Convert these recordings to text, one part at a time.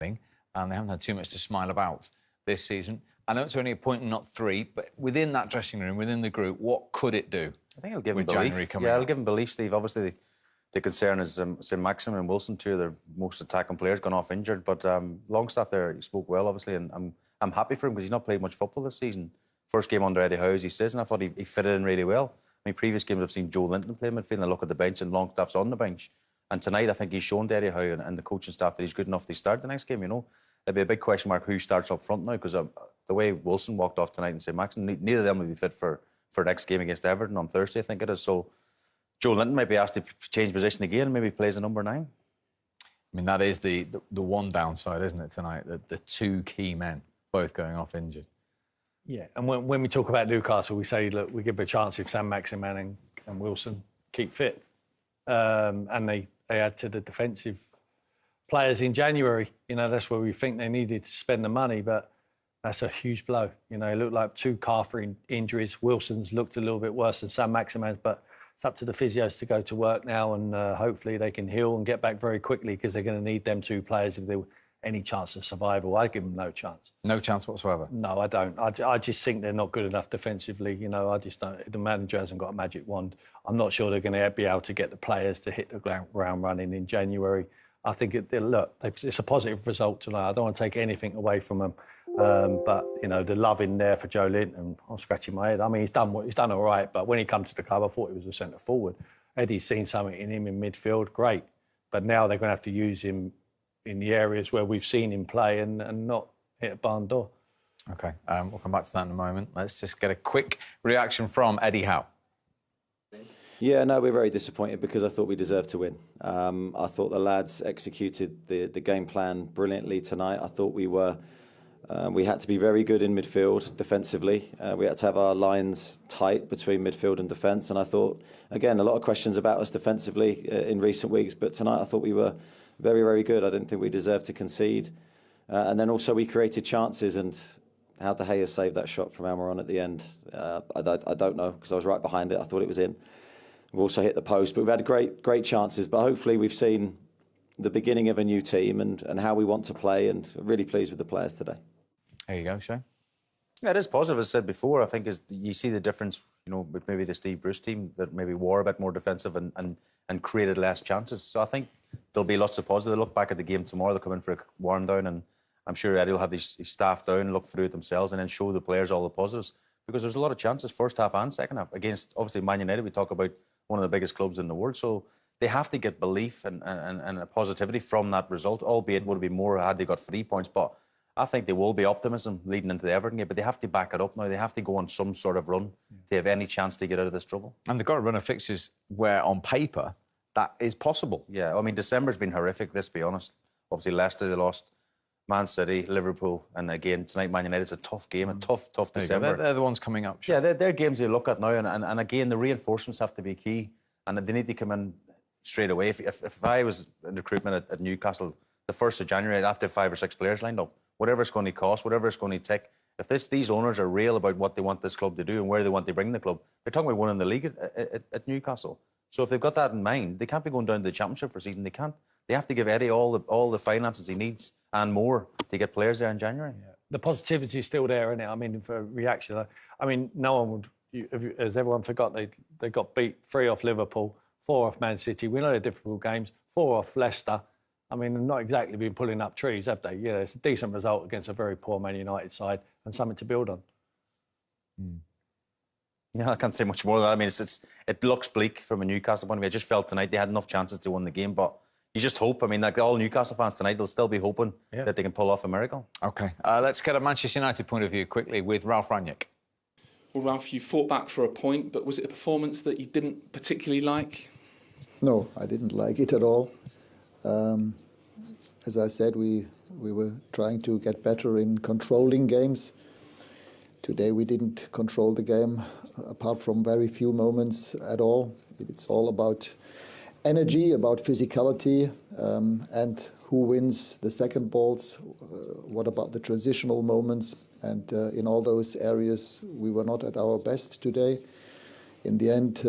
and they haven't had too much to smile about this season. I know it's only a point and not 3, but within that dressing room, within the group, what could it do? I think it'll give them belief. Yeah, it'll give them belief, Steve. Obviously, the concern is St. Maximin and Wilson, two of their most attacking players, gone off injured. But Longstaff there, he spoke well, obviously, and I'm happy for him because he's not played much football this season. First game under Eddie Howe, as he says, and I thought he fitted in really well. I mean, previous games I've seen Joe Linton play midfield, and I look at the bench and Longstaff's on the bench. And tonight, I think he's shown to Eddie Howe and the coaching staff that he's good enough to start the next game, you know. There'll be a big question mark who starts up front now, because the way Wilson walked off tonight and St. Maximin, neither of them will be fit for next game against Everton on Thursday, I think it is. So Joe Linton might be asked to change position again and maybe plays a number 9. I mean, that is the one downside, isn't it, tonight? The 2 key men both going off injured. Yeah, and when we talk about Newcastle, we say, look, we give a chance if Sam Maximin and Wilson keep fit. And they add to the defensive players in January. You know, that's where we think they needed to spend the money, but that's a huge blow. You know, it looked like 2 calf injuries. Wilson's looked a little bit worse than Sam Maximin, but it's up to the physios to go to work now, and hopefully they can heal and get back very quickly, because they're going to need them 2 players if there were any chance of survival. I give them no chance. No chance whatsoever? No, I don't. I just think they're not good enough defensively. You know, I just don't. The manager hasn't got a magic wand. I'm not sure they're going to be able to get the players to hit the ground running in January. I think, it's a positive result tonight. I don't want to take anything away from them. But, you know, the love in there for Joe Linton, I'm scratching my head. I mean, he's done all right, but when he comes to the club, I thought he was a centre forward. Eddie's seen something in him in midfield, great. But now they're going to have to use him in the areas where we've seen him play and not hit a barn door. OK, we'll come back to that in a moment. Let's just get a quick reaction from Eddie Howe. Yeah, no, we're very disappointed because I thought we deserved to win. I thought the lads executed the game plan brilliantly tonight. I thought we had to be very good in midfield defensively. We had to have our lines tight between midfield and defence. And I thought, again, a lot of questions about us defensively in recent weeks. But tonight I thought we were very, very good. I didn't think we deserved to concede. And then also we created chances, and how De Gea saved that shot from Almiron at the end, I don't know, because I was right behind it. I thought it was in. We've also hit the post, but we've had great chances. But hopefully we've seen the beginning of a new team and how we want to play, and really pleased with the players today. There you go, Shane. Yeah, it is positive, as I said before. I think you see the difference, you know, with maybe the Steve Bruce team that maybe were a bit more defensive and created less chances. So I think there'll be lots of positive. They'll look back at the game tomorrow, they'll come in for a warm down, and I'm sure Eddie will have his staff down, look through it themselves, and then show the players all the positives. Because there's a lot of chances, first half and second half, against, obviously, Man United. We talk about one of the biggest clubs in the world. So they have to get belief and a positivity from that result, albeit would have been more had they got 3 points. But I think there will be optimism leading into the Everton game, but they have to back it up now. They have to go on some sort of run to have any chance to get out of this trouble. And they've got to run of fixtures where, on paper, that is possible. Yeah, I mean, December's been horrific, let's be honest. Obviously, Leicester, they lost. Man City, Liverpool, and again, tonight, Man United. It's a tough game, a tough December. They're the ones coming up. Sure. Yeah, they're games you look at now, and again, the reinforcements have to be key, and they need to come in straight away. If I was in recruitment at Newcastle, the 1st of January, I'd have to have 5 or 6 players lined up. Whatever it's going to cost, whatever it's going to take. If these owners are real about what they want this club to do and where they want to bring the club, they're talking about winning the league at Newcastle. So if they've got that in mind, they can't be going down to the Championship for a season. They can't. They have to give Eddie all the finances he needs and more to get players there in January. Yeah. The positivity is still there, isn't it? I mean, for reaction, I mean, no one would. As everyone forgot, they got beat 3 off Liverpool, 4 off Man City. We know they're difficult games. 4 off Leicester. I mean, they've not exactly been pulling up trees, have they? Yeah, it's a decent result against a very poor Man United side and something to build on. Yeah, I can't say much more than that. I mean, it looks bleak from a Newcastle point of view. I just felt tonight they had enough chances to win the game, but you just hope. I mean, like all Newcastle fans tonight, they'll still be hoping that they can pull off a miracle. OK, let's get a Manchester United point of view quickly with Ralf Rangnick. Well, Ralf, you fought back for a point, but was it a performance that you didn't particularly like? No, I didn't like it at all. As I said, we were trying to get better in controlling games. Today we didn't control the game, apart from very few moments at all. It's all about energy, about physicality, and who wins the second balls. What about the transitional moments? And in all those areas, we were not at our best today. in the end,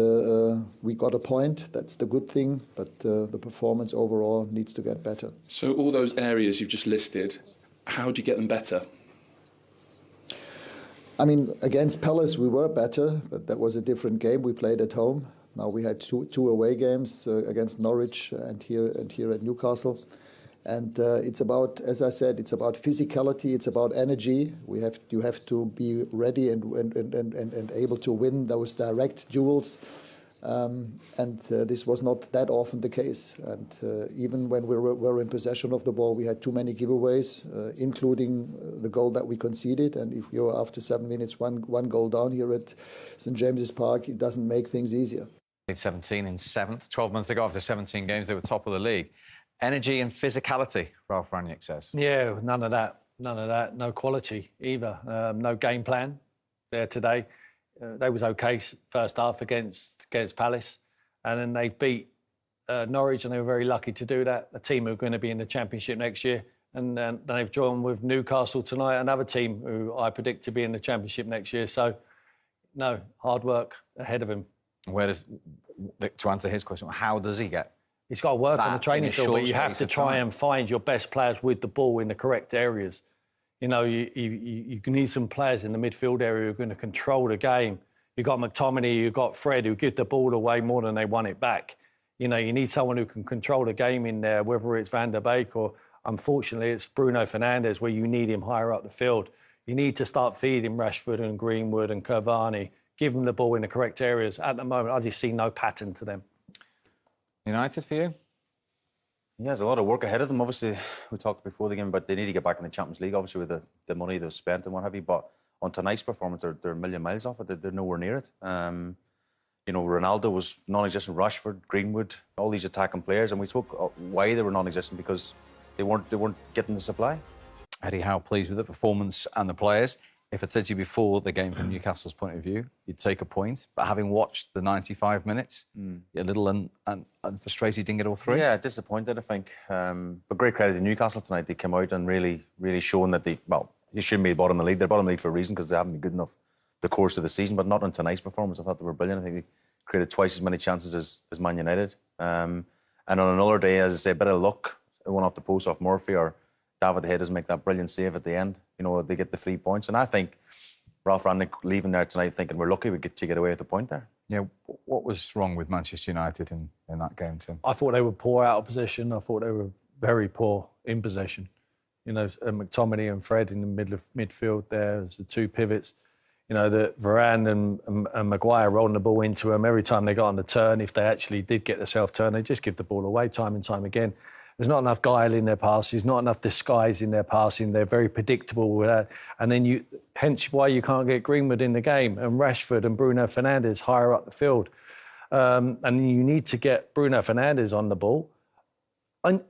we got a point. That's the good thing, but the performance overall needs to get better. So all those areas you've just listed, how do you get them better? I mean, against Palace we were better, but that was a different game. We played at home. Now we had two away games against Norwich and here at Newcastle. And it's about, as I said, it's about physicality, it's about energy. You have to be ready and able to win those direct duels. This was not that often the case. And even when we were in possession of the ball, we had too many giveaways, including the goal that we conceded. And if you're after 7 minutes, one goal down here at St James's Park, it doesn't make things easier. 17 in 7th. 12 months ago, after 17 games, they were top of the league. Energy and physicality, Ralf Rangnick says. Yeah, none of that. None of that. No quality either. No game plan there today. They was okay first half against Palace, and then they beat Norwich, and they were very lucky to do that. A team who are going to be in the Championship next year, and then they've drawn with Newcastle tonight, another team who I predict to be in the Championship next year. So, no, hard work ahead of him. Where does, to answer his question, how does he get? He's got to work on the training field, but you have to try time. and find your best players with the ball in the correct areas. You know, you need some players in the midfield area who are going to control the game. You've got McTominay, you've got Fred, who give the ball away more than they want it back. You know, you need someone who can control the game in there, whether it's Van der Beek or, unfortunately, it's Bruno Fernandes, where you need him higher up the field. You need to start feeding Rashford and Greenwood and Cavani, give them the ball in the correct areas. At the moment, I just see no pattern to them. United for you? Yeah, there's a lot of work ahead of them. Obviously, we talked before the game, but they need to get back in the Champions League, obviously, with the money they've spent and what have you. But on tonight's performance, they're a million miles off it. They're nowhere near it. You know, Ronaldo was non-existent, Rashford, Greenwood, all these attacking players. And we spoke why they were non-existent, because they weren't getting the supply. Eddie Howe pleased with the performance and the players. If I'd said to you before the game from Newcastle's point of view, you'd take a point. But having watched the 95 minutes, you're a little frustrated you didn't get all three. Yeah, disappointed, I think. But great credit to Newcastle tonight. They came out and really shown that they shouldn't be bottom of the league. They're bottom of the league for a reason, because they haven't been good enough the course of the season, but not on tonight's performance. I thought they were brilliant. I think they created twice as many chances as Man United. And on another day, as I say, a bit of luck. One off the post off Murphy, or David De Gea doesn't make that brilliant save at the end. You know, they get the 3 points. And I think Ralf Rangnick leaving there tonight thinking we're lucky we get to get away with the point there. Yeah, what was wrong with Manchester United in that game, Tim? I thought they were poor out of possession. I thought they were very poor in possession. You know, McTominay and Fred in the middle of midfield there as the two pivots. You know, the Varane and Maguire rolling the ball into them every time they got on the turn. If they actually did get the self-turn, they just give the ball away time and time again. There's not enough guile in their passes, not enough disguise in their passing. They're very predictable with that. And then hence why you can't get Greenwood in the game and Rashford and Bruno Fernandes higher up the field. And you need to get Bruno Fernandes on the ball and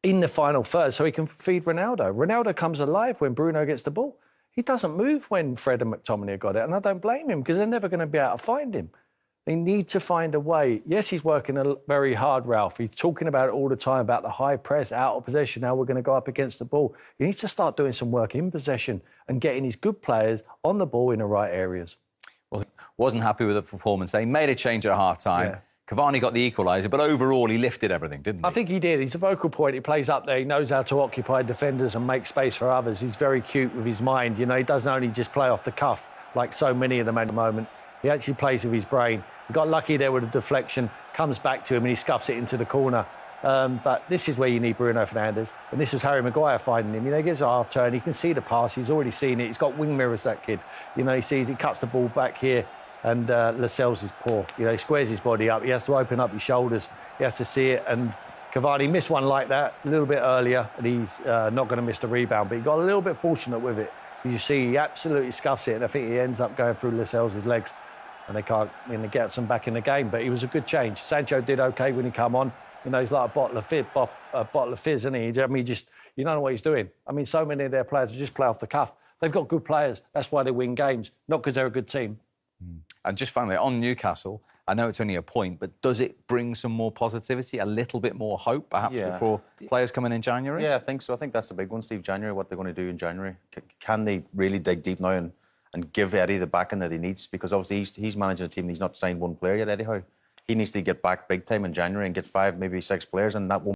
in the final third so he can feed Ronaldo. Ronaldo comes alive when Bruno gets the ball. He doesn't move when Fred and McTominay got it, and I don't blame him, because they're never going to be able to find him. They need to find a way. Yes, he's working very hard, Ralph. He's talking about it all the time, about the high press, out of possession, how we're going to go up against the ball. He needs to start doing some work in possession and getting his good players on the ball in the right areas. Well, he wasn't happy with the performance. They made a change at half-time. Yeah. Cavani got the equaliser, but overall he lifted everything, didn't he? I think he did. He's a vocal point. He plays up there. He knows how to occupy defenders and make space for others. He's very cute with his mind. You know, he doesn't only just play off the cuff like so many of them at the moment. He actually plays with his brain. He got lucky there with a deflection, comes back to him and he scuffs it into the corner. But this is where you need Bruno Fernandes. And this was Harry Maguire finding him. You know, he gets a half turn. He can see the pass. He's already seen it. He's got wing mirrors, that kid. You know, he cuts the ball back here. And Lascelles is poor. You know, he squares his body up. He has to open up his shoulders. He has to see it. And Cavani missed one like that a little bit earlier, and he's not going to miss the rebound. But he got a little bit fortunate with it. You see, he absolutely scuffs it, and I think he ends up going through Lascelles' legs, and they can't get him back in the game. But he was a good change. Sancho did okay when he come on. You know, he's like a bottle of fizz, isn't he? I mean, you don't know what he's doing. I mean, so many of their players just play off the cuff. They've got good players. That's why they win games, not because they're a good team. And just finally, on Newcastle, I know it's only a point, but does it bring some more positivity, a little bit more hope, perhaps, before players come in January? Yeah, I think so. I think that's the big one, Steve, January, what they're going to do in January. Can they really dig deep now and and give Eddie the backing that he needs, because obviously he's managing a team and he's not signed one player yet, Eddie Howe. He needs to get back big time in January and get 5, maybe 6 players, and that won't